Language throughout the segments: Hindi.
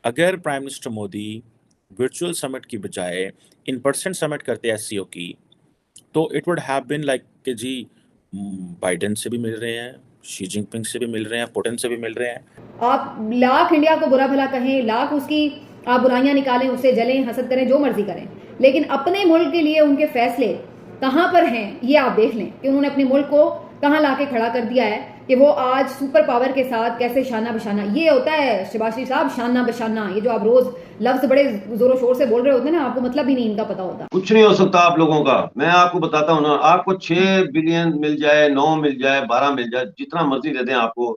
अगर prime minister Modi virtual summit की बजाय इन पर्सन समिट करते एससीओ की, तो it would have been like कि जी बाइडेन से भी मिल रहे हैं, शी जिनपिंग से भी मिल रहे हैं, पुतिन से भी मिल रहे हैं। आप लाख इंडिया को बुरा भला कहें, लाख उसकी आप बुराइयां निकालें, उससे जलें, हसद करें, जो मर्जी करें, लेकिन अपने मुल्क के लिए उनके फैसले कहां पर हैं ये आप देख लें कि उन्होंने अपने मुल्क को कहां लाके खड़ा कर दिया है कि वो आज सुपर पावर के साथ कैसे शाना बशाना, ये होता है शहबाज शरीफ साहब, शाना बशाना। ये जो आप रोज लफ्ज बड़े जोरों शोर से बोल रहे होते हैं ना, आपको मतलब भी नहीं इनका पता होता। कुछ नहीं हो सकता आप लोगों का। मैं आपको बताता हूँ ना, आपको 6 बिलियन मिल जाए, 9 मिल जाए, 12 मिल जाए, जितना मर्जी दे दें आपको,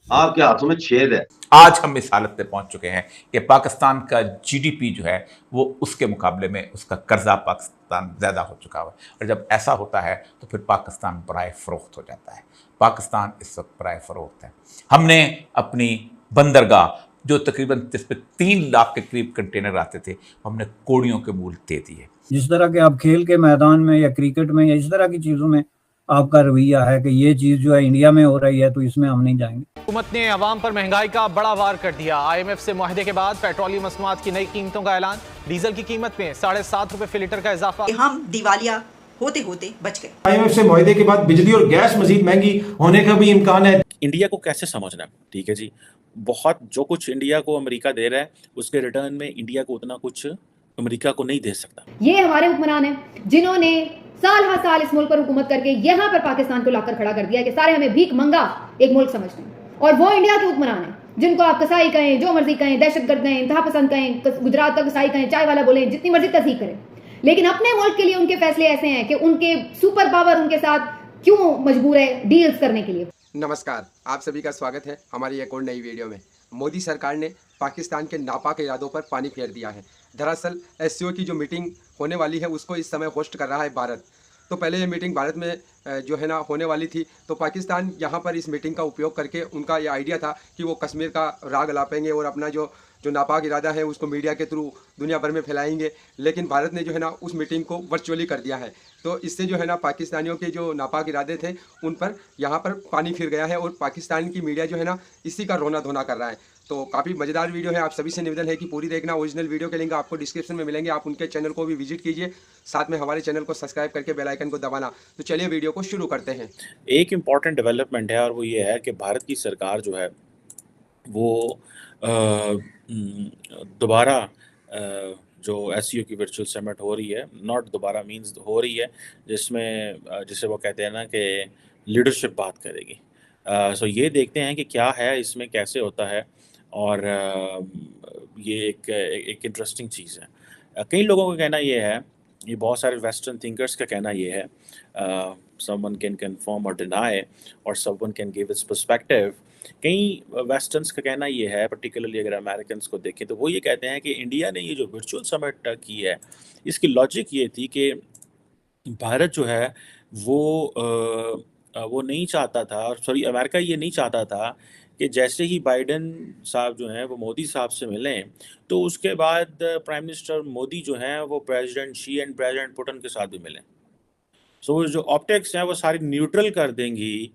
आपके हाथों में छेद है। आज हम इस हालत पे पहुंच चुके हैं कि पाकिस्तान का जीडीपी जो है वो उसके मुकाबले में उसका कर्जा पाकिस्तान ज़्यादा हो चुका है, और जब ऐसा होता है तो फिर पाकिस्तान बराए फरोख्त हो जाता है। पाकिस्तान इस वक्त बराए फरोख्त है। हमने अपनी बंदरगाह जो तकरीबन जिस पे 3 लाख के करीब कंटेनर आते थे, हमने कोड़ियों के मूल दे दिए। जिस तरह के आप खेल के मैदान में या क्रिकेट में या इस तरह की चीज़ों में आपका रवैया है कि ये चीज़ जो है इंडिया में हो रही है तो इसमें हम नहीं जाएंगे। हुकूमत ने अवाम पर महंगाई का बड़ा वार कर दिया। IMF से मुआहदे के बाद पेट्रोलियम मसनूआत की नई कीमतों का ऐलान। डीजल की कीमत में 7.5 रुपए फी लीटर का इजाफा। हम दिवालिया होते होते बच गए। IMF से मुआहदे के बाद बिजली और गैस मजीद महंगी होने का भी इम्कान है। इंडिया को कैसे समझना है? ठीक है जी, बहुत जो कुछ इंडिया को अमेरिका दे रहा है उसके रिटर्न में इंडिया को उतना कुछ अमेरिका को नहीं दे सकता। ये हमारे हुक्मरान हैं जिन्होंने साल हर साल इस मुल्क पर हुकूमत करके यहाँ पर पाकिस्तान को लाकर खड़ा कर दिया कि सारे हमें भीख मंगा एक मुल्क समझते हैं, और वो इंडिया के हुक्मरान हैं जिनको आप कसाई कहें, जो मर्जी कहें, दहशतगर्द कहें, इंतहा पसंद कहें, गुजरात का कसाई कहें, चाय वाला बोले, जितनी मर्जी तस्दीक करें, लेकिन अपने मुल्क के लिए उनके फैसले ऐसे हैं कि उनके सुपर पावर उनके साथ क्यों मजबूर है डील्स करने के लिए। नमस्कार, आप सभी का स्वागत है हमारी एक और नई वीडियो में। मोदी सरकार ने पाकिस्तान के नापाक इरादों पर पानी फेर दिया है। दरअसल एससीओ की जो मीटिंग होने वाली है उसको इस समय होस्ट कर रहा है भारत। तो पहले ये मीटिंग भारत में जो है ना होने वाली थी, तो पाकिस्तान यहाँ पर इस मीटिंग का उपयोग करके, उनका ये आइडिया था कि वो कश्मीर का राग अलापेंगे और अपना जो नापाक इरादा है उसको मीडिया के थ्रू दुनिया भर में फैलाएंगे। लेकिन भारत ने जो है ना उस मीटिंग को वर्चुअली कर दिया है। तो इससे जो है ना पाकिस्तानियों के जो नापाक इरादे थे उन पर यहाँ पर पानी फिर गया है, और पाकिस्तान की मीडिया जो है ना इसी का रोना धोना कर रहा है। तो काफ़ी मज़ेदार वीडियो है, आप सभी से निवेदन है कि पूरी देखना। ओरिजिनल वीडियो के लिंक आपको डिस्क्रिप्शन में मिलेंगे, आप उनके चैनल को भी विजिट कीजिए, साथ में हमारे चैनल को सब्सक्राइब करके बेल आइकन को दबाना। तो चलिए वीडियो को शुरू करते हैं। एक इम्पॉर्टेंट डेवलपमेंट है और वो ये है कि भारत की सरकार जो है वो दोबारा जो एससीओ की वर्चुअल समिट हो रही है, नॉट दोबारा मींस हो रही है, जिसमें जिसे वो कहते हैं ना कि लीडरशिप बात करेगी। सो ये देखते हैं कि क्या है इसमें, कैसे होता है, और ये एक इंटरेस्टिंग चीज़ है। कई लोगों का कहना ये है, ये बहुत सारे वेस्टर्न थिंकर्स का कहना ये है, समवन कैन कन्फर्म और डिनाई और someone can give its perspective. कई वेस्टर्न्स का कहना ये है, पर्टिकुलरली अगर अमेरिकन्स को देखें तो वो ये कहते हैं कि इंडिया ने ये जो वर्चुअल समिट की है, इसकी लॉजिक ये थी कि भारत जो है वो नहीं चाहता था, और सॉरी अमेरिका ये नहीं चाहता था कि जैसे ही बाइडेन साहब जो हैं वो मोदी साहब से मिलें तो उसके बाद प्राइम मिनिस्टर मोदी जो हैं वो president Xi and president Putin के साथ भी मिलें। सो जो ऑप्टिक्स हैं वो सारी न्यूट्रल कर देंगी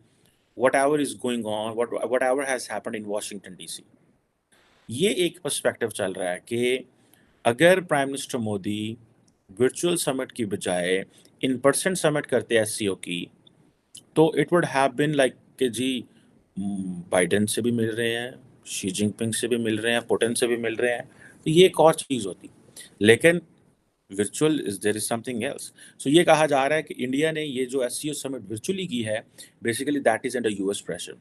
whatever is going on, whatever has happened in Washington DC। ये एक पर्सपेक्टिव चल रहा है कि अगर prime minister Modi virtual summit की बजाय इन पर्सन समिट करते एससीओ की, तो it would have been like कि जी बाइडेन से भी मिल रहे हैं, शी जिनपिंग से भी मिल रहे हैं, पुतिन से भी मिल रहे हैं, तो ये एक और चीज़ होती। लेकिन virtual is there is something else. So ये कहा जा रहा है कि इंडिया ने ये जो एससीओ समिट वर्चुअली की है, basically that is under US pressure.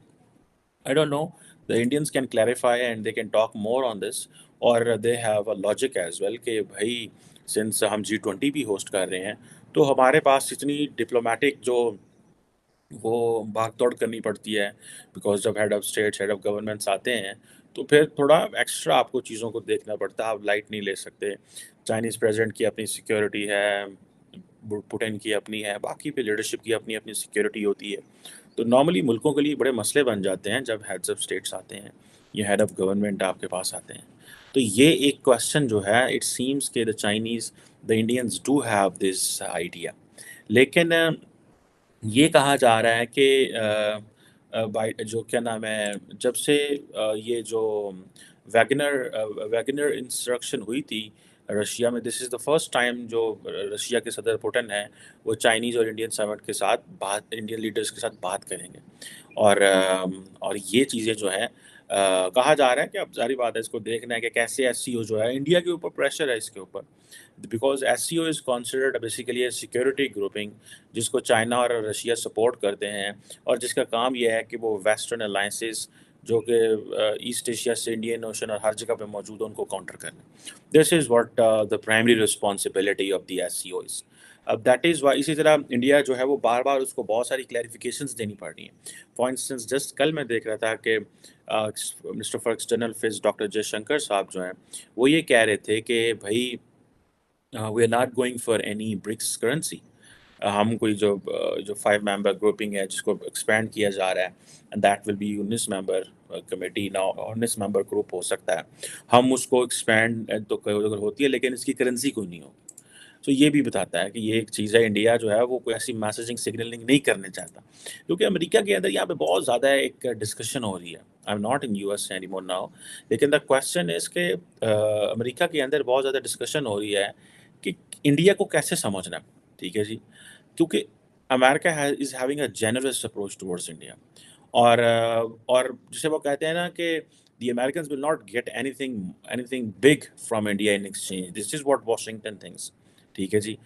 I don't know, the Indians can clarify and they can talk more on this, और they have a logic as well कि भाई सिंस हम G20 भी होस्ट कर रहे हैं तो हमारे पास इतनी डिप्लोमेटिक जो वो भाग दौड़ करनी पड़ती है, बिकॉज जब head of state, head of governments आते हैं तो फिर थोड़ा एक्स्ट्रा आपको चीज़ों को देखना पड़ता है। आप लाइट नहीं ले सकते। चाइनीज़ प्रेसिडेंट की अपनी सिक्योरिटी है, पुतिन की अपनी है, बाकी पे लीडरशिप की अपनी अपनी सिक्योरिटी होती है। तो नॉर्मली मुल्कों के लिए बड़े मसले बन जाते हैं जब हेड्स ऑफ स्टेट्स आते हैं या हेड ऑफ गवर्नमेंट आपके पास आते हैं। तो ये एक क्वेश्चन जो है, इट सीम्स के the Chinese, the Indians do have this idea. लेकिन ये कहा जा रहा है कि जो क्या नाम है, जब से ये जो वैगनर इंस्ट्रक्शन हुई थी रशिया में। This is the first time जो रशिया के सदर पुतिन हैं वो चाइनीज़ और इंडियन समिट के साथ बात, इंडियन लीडर्स के साथ बात करेंगे। और ये चीज़ें जो हैं कहा जा रहा है कि अब ज़ाहिर बात है इसको देखना है कि कैसे एससीओ जो है, इंडिया के ऊपर प्रेशर है इसके ऊपर, because SCO is considered basically A security grouping जिसको चाइना और रशिया सपोर्ट करते हैं और जिसका काम यह है कि वो वेस्टर्न अलायंसेस जो कि ईस्ट एशिया से इंडियन ओशन और हर जगह पे मौजूद है उनको काउंटर करना। This is what the primary responsibility of the SCO is. अब दैट इज़ वाई इसी तरह इंडिया जो है वो बार बार उसको बहुत सारी क्लैरिफिकेशंस देनी पड़ रही हैं। फॉर इंस्टेंस जस्ट कल मैं देख रहा था कि minister for external affairs doctor Jaishankar साहब जो हैं वो ये कह रहे थे कि भाई we are not going for any BRICS currency. हम कोई जो 5 मेंबर ग्रुपिंग है जिसको एक्सपेंड किया जा रहा है and that will be 19 member committee ना 19 मेंबर ग्रुप हो सकता है, हम उसको एक्सपेंड तो अगर होती है लेकिन इसकी करेंसी कोई नहीं होगी। तो ये भी बताता है कि ये एक चीज़ है, इंडिया जो है वो कोई ऐसी मैसेजिंग सिग्नलिंग नहीं करने चाहता, क्योंकि अमेरिका के अंदर यहाँ पे बहुत ज़्यादा एक डिस्कशन हो रही है। I am not in US anymore now, लेकिन द क्वेश्चन इज़ कि अमेरिका के अंदर बहुत ज़्यादा डिस्कशन हो रही है कि इंडिया को कैसे समझना है, ठीक है जी, क्योंकि America is having a generous approach towards India और जिसे वो कहते हैं ना कि the Americans will not get anything big from India in exchange. This is what Washington thinks. ठीक है जी,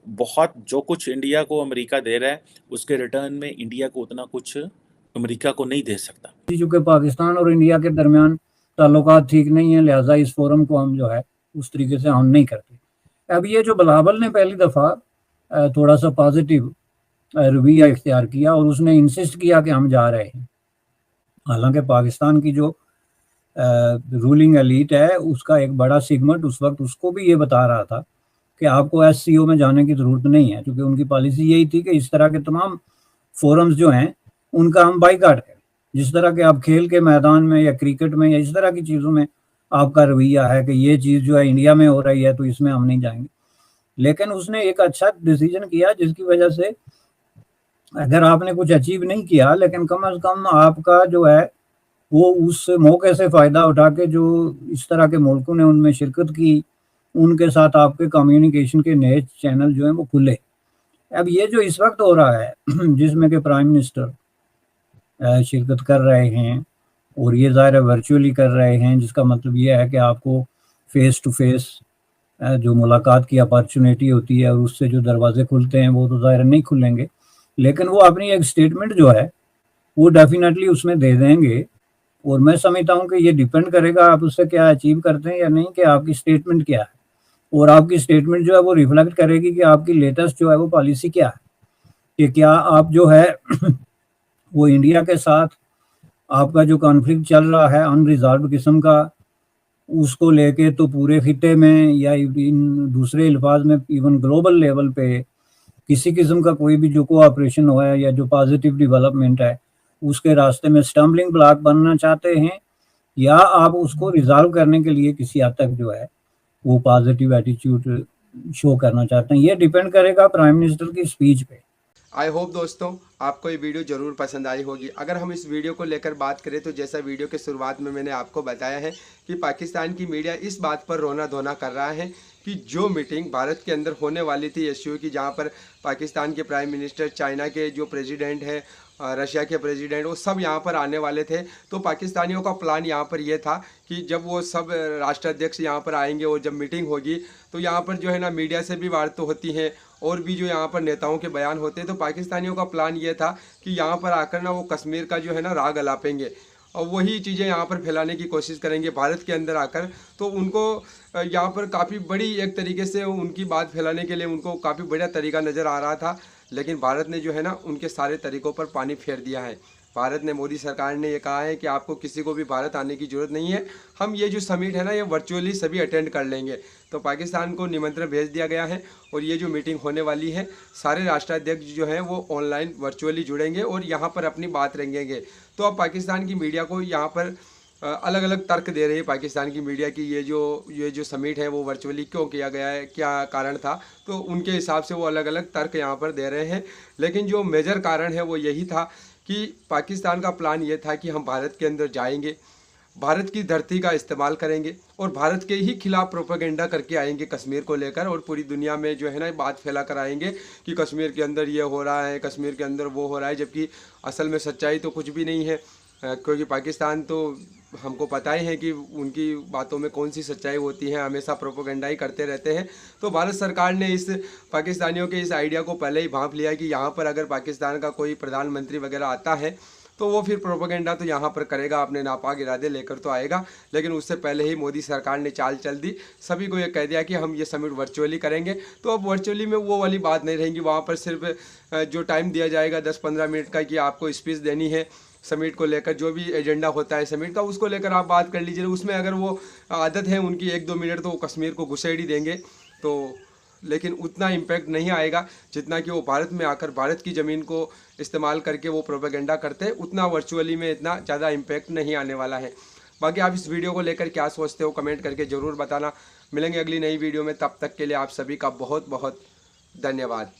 बहुत जो कुछ इंडिया को अमेरिका दे रहा है उसके रिटर्न में इंडिया को उतना कुछ अमेरिका को नहीं दे सकता। चूँकि पाकिस्तान और इंडिया के दरमियान ताल्लुकात ठीक नहीं है, लिहाजा इस फोरम को हम जो है उस तरीके से हम नहीं करते। अब ये जो बिलावल ने पहली दफ़ा थोड़ा सा पॉजिटिव रवैया इख्तियार किया और उसने इंसिस्ट किया कि हम जा रहे हैं, हालांकि पाकिस्तान की जो रूलिंग एलीट है उसका एक बड़ा सेगमेंट उस वक्त उसको भी ये बता रहा था कि आपको एससीओ में जाने की ज़रूरत नहीं है, क्योंकि उनकी पॉलिसी यही थी कि इस तरह के तमाम फोरम्स जो हैं उनका हम बाइकाट करें। जिस तरह के आप खेल के मैदान में या क्रिकेट में या इस तरह की चीज़ों में आपका रवैया है कि ये चीज़ जो है इंडिया में हो रही है तो इसमें हम नहीं जाएंगे, लेकिन उसने एक अच्छा डिसीजन किया जिसकी वजह से अगर आपने कुछ अचीव नहीं किया लेकिन कम अज़ कम आपका जो है वो उस मौके से फ़ायदा उठा के जो इस तरह के मुल्कों ने उनमें शिरकत की उनके साथ आपके कम्युनिकेशन के नए चैनल जो हैं वो खुले। अब ये जो इस वक्त हो रहा है जिसमें कि प्राइम मिनिस्टर शिरकत कर रहे हैं और ये ज़ाहिर है वर्चुअली कर रहे हैं, जिसका मतलब ये है कि आपको फेस टू फेस जो मुलाकात की अपॉर्चुनिटी होती है और उससे जो दरवाजे खुलते हैं वो तो ज़ाहिर नहीं खुलेंगे, लेकिन वो अपनी एक स्टेटमेंट जो है वो डेफिनेटली उसमें दे देंगे। और मैं समझता हूँ कि ये डिपेंड करेगा आप उससे क्या अचीव करते हैं या नहीं, कि आपकी स्टेटमेंट क्या है, और आपकी स्टेटमेंट जो है वो रिफ्लेक्ट करेगी कि आपकी लेटेस्ट जो है वो पॉलिसी क्या है, कि क्या आप जो है वो इंडिया के साथ आपका जो कॉन्फ्लिक्ट चल रहा है अनरिजॉल्व किस्म का उसको लेके तो पूरे खिते में या इन दूसरे अल्फाज में इवन ग्लोबल लेवल पे किसी किस्म का कोई भी जो कोऑपरेशन हुआ है या जो पॉजिटिव डेवलपमेंट है उसके रास्ते में स्टम्बलिंग ब्लॉक बनना चाहते हैं, या आप उसको रिजॉल्व करने के लिए किसी हद तक जो है वो पॉजिटिव एटीट्यूड शो करना चाहते हैं। ये डिपेंड करेगा प्राइम मिनिस्टर की स्पीच पे। आई होप दोस्तों आपको ये वीडियो ज़रूर पसंद आई होगी। अगर हम इस वीडियो को लेकर बात करें तो जैसा वीडियो के शुरुआत में मैंने आपको बताया है कि पाकिस्तान की मीडिया इस बात पर रोना धोना कर रहा है कि जो मीटिंग भारत के अंदर होने वाली थी एससीओ की, जहाँ पर पाकिस्तान के प्राइम मिनिस्टर, चाइना के जो प्रेसिडेंट है, रशिया के प्रेसिडेंट, वो सब यहाँ पर आने वाले थे। तो पाकिस्तानियों का प्लान यहाँ पर यह था कि जब वो सब राष्ट्राध्यक्ष यहाँ पर आएंगे और जब मीटिंग होगी तो यहाँ पर जो है ना मीडिया से भी वार्ता होती है और भी जो यहाँ पर नेताओं के बयान होते हैं। तो पाकिस्तानियों का प्लान ये था कि यहाँ पर आकर ना वो कश्मीर का जो है ना राग अलापेंगे और वही चीज़ें यहाँ पर फैलाने की कोशिश करेंगे भारत के अंदर आकर। तो उनको यहाँ पर काफ़ी बड़ी एक तरीके से उनकी बात फैलाने के लिए उनको काफ़ी बढ़िया तरीका नज़र आ रहा था, लेकिन भारत ने जो है ना उनके सारे तरीक़ों पर पानी फेर दिया है। भारत ने, मोदी सरकार ने ये कहा है कि आपको किसी को भी भारत आने की ज़रूरत नहीं है, हम ये जो समिट है ना ये वर्चुअली सभी अटेंड कर लेंगे। तो पाकिस्तान को निमंत्रण भेज दिया गया है और ये जो मीटिंग होने वाली है सारे राष्ट्राध्यक्ष जो हैं वो ऑनलाइन वर्चुअली जुड़ेंगे और यहाँ पर अपनी बात रखेंगे। तो अब पाकिस्तान की मीडिया को यहाँ पर अलग अलग तर्क दे रही है पाकिस्तान की मीडिया की ये जो समिट है वो वर्चुअली क्यों किया गया है, क्या कारण था, तो उनके हिसाब से वो अलग अलग तर्क यहाँ पर दे रहे हैं। लेकिन जो मेजर कारण है वो यही था कि पाकिस्तान का प्लान ये था कि हम भारत के अंदर जाएंगे, भारत की धरती का इस्तेमाल करेंगे और भारत के ही खिलाफ प्रोपेगेंडा करके आएंगे कश्मीर को लेकर, और पूरी दुनिया में जो है ना बात फैला कर आएंगे कि कश्मीर के अंदर ये हो रहा है, कश्मीर के अंदर वो हो रहा है, जबकि असल में सच्चाई तो कुछ भी नहीं है। क्योंकि पाकिस्तान तो हमको पता ही है कि उनकी बातों में कौन सी सच्चाई होती है, हमेशा प्रोपेगेंडा ही करते रहते हैं। तो भारत सरकार ने इस पाकिस्तानियों के इस आइडिया को पहले ही भांप लिया कि यहाँ पर अगर पाकिस्तान का कोई प्रधानमंत्री वगैरह आता है तो वो फिर प्रोपेगेंडा तो यहाँ पर करेगा, अपने नापाक इरादे लेकर तो आएगा। लेकिन उससे पहले ही मोदी सरकार ने चाल चल दी, सभी को ये कह दिया कि हम ये समिट वर्चुअली करेंगे। तो अब वर्चुअली में वो वाली बात नहीं रहेगी, वहाँ पर सिर्फ जो टाइम दिया जाएगा 10-15 मिनट का कि आपको स्पीच देनी है समिट को लेकर, जो भी एजेंडा होता है समिट का उसको लेकर आप बात कर लीजिए। उसमें अगर वो आदत है उनकी 1-2 मिनट तो वो कश्मीर को घुसेड़ ही देंगे, तो लेकिन उतना इम्पैक्ट नहीं आएगा जितना कि वो भारत में आकर भारत की ज़मीन को इस्तेमाल करके वो प्रोपेगेंडा करते हैं। उतना वर्चुअली में इतना ज़्यादा इम्पैक्ट नहीं आने वाला है। बाकी आप इस वीडियो को लेकर क्या सोचते हो कमेंट करके ज़रूर बताना। मिलेंगे अगली नई वीडियो में, तब तक के लिए आप सभी का बहुत बहुत धन्यवाद।